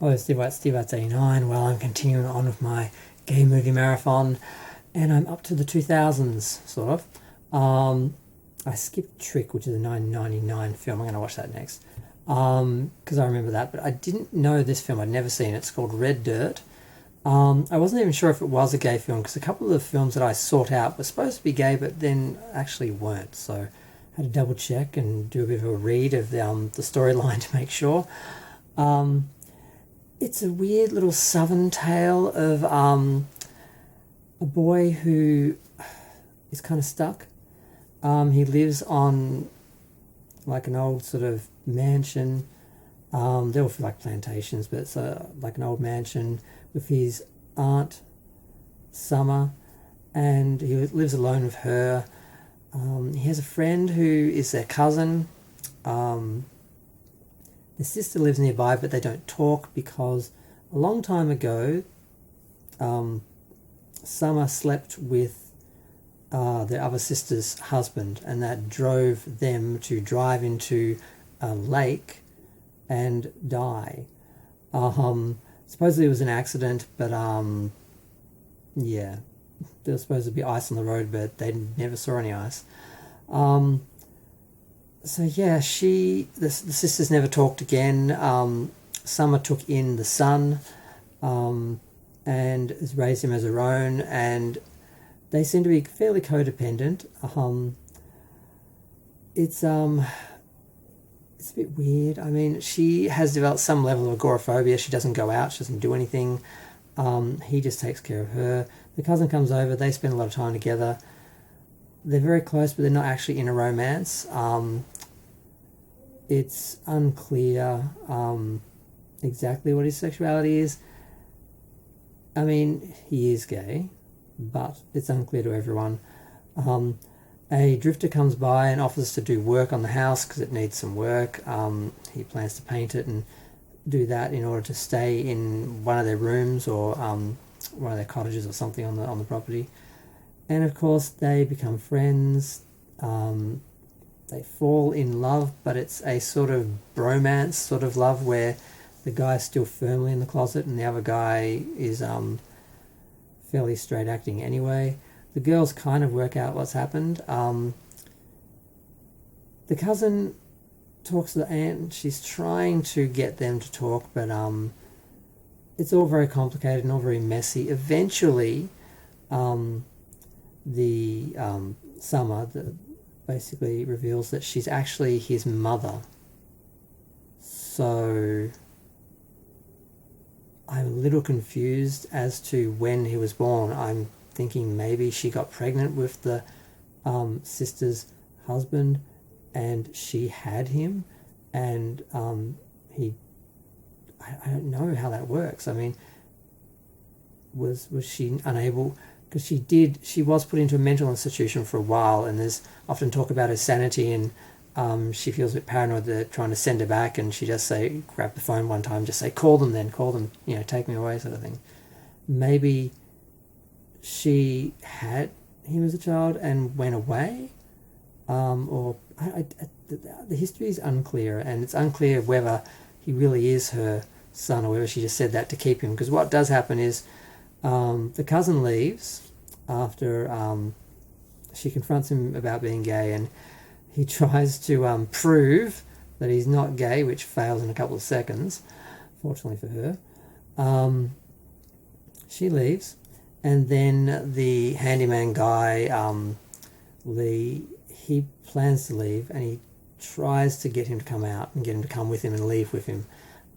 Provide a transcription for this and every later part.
Hello, Steve White, Steve White's 89. Well, I'm continuing on with my gay movie marathon, and I'm up to the 2000s, sort of. I skipped Trick, which is a 1999 film. I'm going to watch that next, because I remember that, but I didn't know this film. I'd never seen it. It's called Red Dirt. I wasn't even sure if it was a gay film, because a couple of the films that I sought out were supposed to be gay, but then actually weren't. So I had to double check and do a bit of a read of the storyline to make sure. It's a weird little southern tale of a boy who is kind of stuck. He lives on like an old sort of mansion. They're all like plantations, but it's like an old mansion with his aunt Summer, and he lives alone with her. He has a friend who is their cousin. The sister lives nearby, but they don't talk because a long time ago, Summer slept with their other sister's husband, and that drove them to drive into a lake and die. Supposedly it was an accident, but yeah, there was supposed to be ice on the road, but they never saw any ice. So yeah, the sisters never talked again. Summer took in the son, and has raised him as her own, and they seem to be fairly codependent. It's it's a bit weird. I mean, she has developed some level of agoraphobia. She doesn't go out. She doesn't do anything. He just takes care of her. The cousin comes over. They spend a lot of time together. They're very close, but they're not actually in a romance. It's unclear exactly what his sexuality is. I mean, he is gay, but it's unclear to everyone. A drifter comes by and offers to do work on the house because it needs some work. He plans to paint it and do that in order to stay in one of their rooms or one of their cottages or something on the property. And of course, they become friends. They fall in love, but it's a sort of bromance sort of love where the guy's still firmly in the closet and the other guy is fairly straight acting anyway. The girls kind of work out what's happened. The cousin talks to the aunt. She's trying to get them to talk, but it's all very complicated and all very messy. Eventually, the Summer basically reveals that she's actually his mother. So I'm a little confused as to when he was born. I'm thinking maybe she got pregnant with the sister's husband and she had him, and he I don't know how that works. I mean, was she unable, because she was put into a mental institution for a while, and there's often talk about her sanity, and she feels a bit paranoid that they're trying to send her back, and she just grab the phone one time, just say, call them, take me away, sort of thing. Maybe she had him as a child and went away, or the history is unclear, and it's unclear whether he really is her son or whether she just said that to keep him. Because what does happen is the cousin leaves after she confronts him about being gay, and he tries to prove that he's not gay, which fails in a couple of seconds, fortunately for her. She leaves, and then the handyman guy, Lee, he plans to leave, and he tries to get him to come out and get him to come with him and leave with him.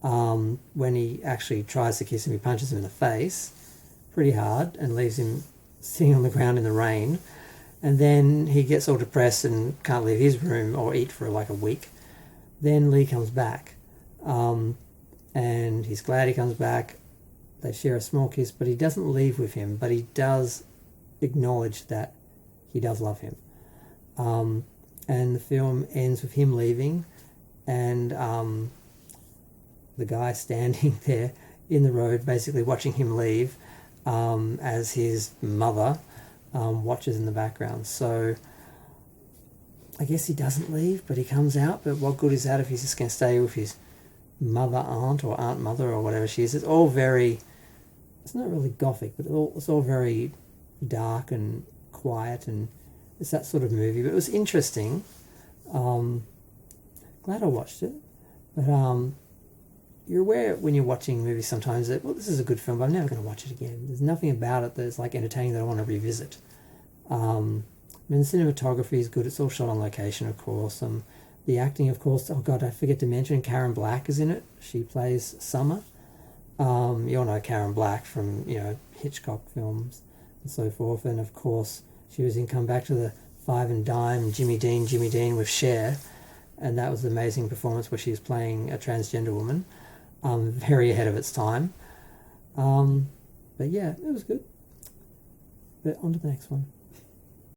When he actually tries to kiss him, he punches him in the face pretty hard and leaves him sitting on the ground in the rain. And then he gets all depressed and can't leave his room or eat for like a week. Then Lee comes back, and he's glad he comes back. They share a small kiss, but he doesn't leave with him, but he does acknowledge that he does love him. And the film ends with him leaving, and the guy standing there in the road basically watching him leave, as his mother watches in the background. So I guess he doesn't leave, but he comes out. But what good is that if he's just going to stay with his mother aunt or aunt mother or whatever she is. It's all very, it's not really gothic, but it's all very dark and quiet, and it's that sort of movie. But it was interesting. Glad I watched it. But you're aware when you're watching movies sometimes that, well, this is a good film, but I'm never going to watch it again. There's nothing about it that's like entertaining that I want to revisit. I mean, the cinematography is good. It's all shot on location, of course. The acting, of course. Oh God, I forget to mention Karen Black is in it. She plays Summer. You all know Karen Black from Hitchcock films and so forth, and of course she was in Come Back to the Five and Dime, Jimmy Dean with Cher, and that was an amazing performance where she was playing a transgender woman, very ahead of its time. But yeah, it was good. But on to the next one.